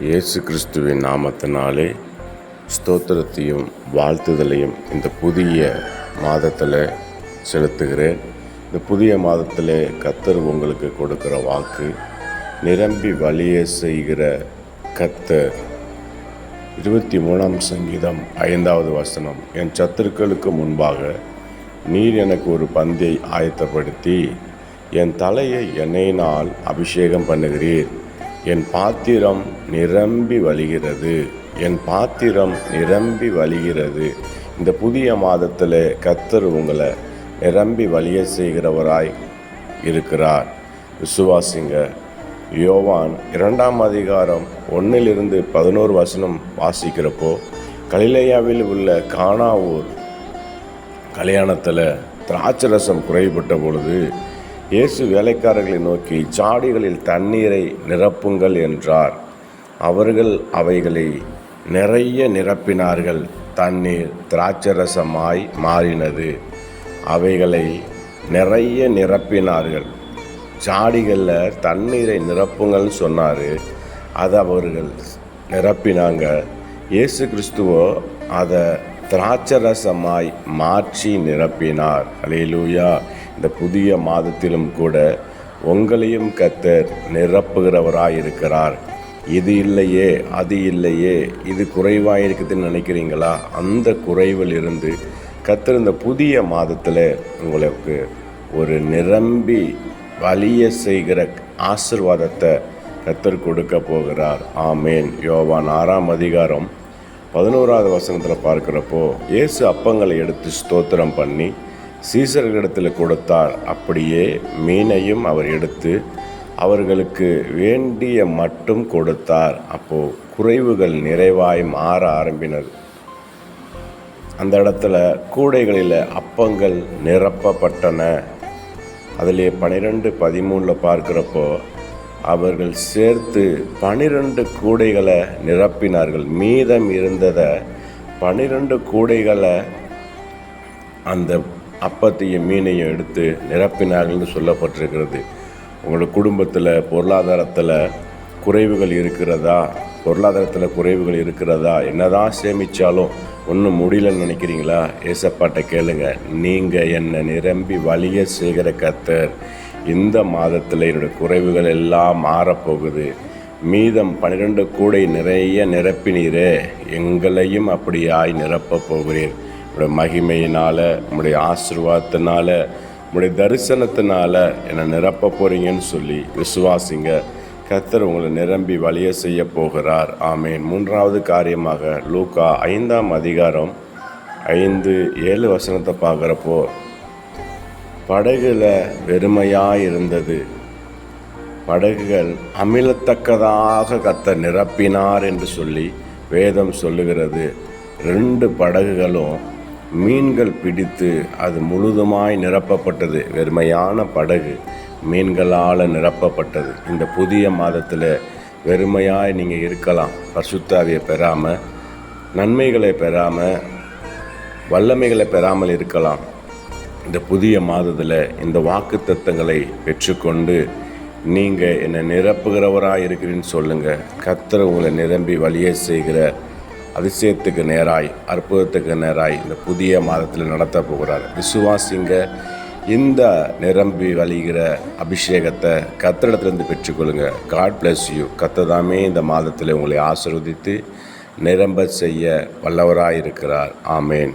இயேசு கிறிஸ்துவின் நாமத்தினாலே ஸ்தோத்திரத்தையும் வாழ்த்துதலையும் இந்த புதிய மாதத்தில் செலுத்துகிறேன். இந்த புதிய மாதத்தில் கர்த்தர் உங்களுக்கு கொடுக்கிற வாக்கு, நிரம்பி வழிய செய்கிற கர்த்தர். 23 சங்கீதம் 5வது வசனம். என் சத்துருக்களுக்கு முன்பாக நீர் எனக்கு ஒரு பந்தியை ஆயத்தப்படுத்தி என் தலையை எண்ணெயினால் அபிஷேகம் பண்ணுகிறீர். என் பாத்திரம் நிரம்பி வழிகிறது, என் பாத்திரம் நிரம்பி வழிகிறது. இந்த புதிய மாதத்தில் கர்த்தர் உங்களை நிரம்பி வழிய செய்கிறவராய் இருக்கிறார். விசுவாசிங்க. யோவான் 2ஆம் அதிகாரம் 1-11 வசனம் வாசிக்கிறப்போ, கலிலேயாவில் உள்ள கானா ஊர் கல்யாணத்தில் திராட்சரசம் குறைபட்ட பொழுது இயேசு வேலைக்காரர்களை நோக்கி, ஜாடிகளில் தண்ணீரை நிரப்புங்கள் என்றார். அவர்கள் அவைகளை நிறைய நிரப்பினார்கள். தண்ணீர் திராட்சரசமாய் மாறினது. அவைகளை நிறைய நிரப்பினார்கள். ஜாடிகளில் தண்ணீரை நிரப்புங்கள்னு சொன்னார். அதை அவர்கள் நிரப்பினாங்க. இயேசு கிறிஸ்துவோ அதை திராட்சரசமாய் மாற்றி நிரப்பினார். அல்லேலூயா. இந்த புதிய மாதத்திலும் கூட உங்களையும் கர்த்தர் நிரப்புகிறவராய் இருக்கிறார். இது இல்லையே, அது இல்லையே, இது குறைவாக இருக்குதுன்னு நினைக்கிறீங்களா? அந்த குறைவில் இருந்து கர்த்தர் இந்த புதிய மாதத்தில் உங்களுக்கு ஒரு நிரம்பி வழிய செய்கிற ஆசீர்வாதத்தை கர்த்தர் கொடுக்க போகிறார். ஆமேன். யோவான் 6ஆம் அதிகாரம் 11வது வசனத்தில் பார்க்குறப்போ, இயேசு அப்பங்களை எடுத்து ஸ்தோத்திரம் பண்ணி சீசர்களிடத்தில் கொடுத்தார். அப்படியே மீனையும் அவர் எடுத்து அவர்களுக்கு வேண்டிய மட்டும் கொடுத்தார். அப்போது குறைவுகள் நிறைவாய் மாற ஆரம்பினது. அந்த இடத்துல கூடைகளில் அப்பங்கள் நிரப்பப்பட்டன. அதிலே 12-13 பார்க்குறப்போ, அவர்கள் சேர்த்து 12 கூடைகளை நிரப்பினார்கள். மீதம் இருந்ததை 12 கூடைகளை அந்த அப்பத்தையும் மீனையும் எடுத்து நிரப்பினார்கள்னு சொல்லப்பட்டிருக்கிறது. உங்களோட குடும்பத்தில் பொருளாதாரத்தில் குறைவுகள் இருக்கிறதா? பொருளாதாரத்தில் குறைவுகள் இருக்கிறதா? என்னதான் சேமித்தாலும் ஒன்றும் முடியலன்னு நினைக்கிறீங்களா? ஏசப்பாட்ட கேளுங்க. நீங்கள் என்னை நிரம்பி வழிய செய்கிற கர்த்தர். இந்த மாதத்தில் என்னுடைய குறைவுகள் எல்லாம் மாறப்போகுது. மீதம் 12 கூடை நிறைய நிரப்பினீரே, எங்களையும் அப்படியாய் நிரப்பப் போகிறீர். உங்களுடைய மகிமையினால், உங்களுடைய ஆசீர்வாதத்தினால, உங்களுடைய தரிசனத்தினால என்னை நிரப்ப போகிறீங்கன்னு சொல்லி விசுவாசிங்க. கர்த்தர் உங்களை நிரம்பி வழிய செய்ய போகிறார். ஆமேன். 3வது காரியமாக லூக்கா 5ஆம் அதிகாரம் 5-7 வசனத்தை பார்க்குறப்போ, படகுல வெறுமையாக இருந்தது. படகுகள் அமிழத்தக்கதாக கர்த்தர் நிரப்பினார் என்று சொல்லி வேதம் சொல்லுகிறது. 2 படகுகளும் மீன்கள் பிடித்து அது முழுதுமாய் நிரப்பப்பட்டது. வெறுமையான படகு மீன்களால் நிரப்பப்பட்டது. இந்த புதிய மாதத்தில் வெறுமையாய் நீங்கள் இருக்கலாம். பரிசுத்த ஆவியை பெறாமல், நன்மைகளை பெறாமல், வல்லமைகளை பெறாமல் இருக்கலாம். இந்த புதிய மாதத்தில் இந்த வாக்குத்தத்தங்களை பெற்றுக்கொண்டு நீங்கள் என்னை நிரப்புகிறவராக இருக்கிறீன்னு சொல்லுங்கள். கர்த்தர் உங்களை நிரம்பி வழிய செய்கிற அதிசயத்துக்கு நேராய், அற்புதத்துக்கு நேராய் இந்த புதிய மாதத்தில் நடத்த போகிறார். விசுவாசிங்க. இந்த நிரம்பி வழிகிற அபிஷேகத்தை கர்த்தரிடத்திலிருந்து பெற்றுக்கொள்ளுங்க. God bless you. கர்த்தர் தாமே இந்த மாதத்தில் உங்களை ஆசீர்வதித்து நிரம்ப செய்ய வல்லவராய் இருக்கிறார். ஆமேன்.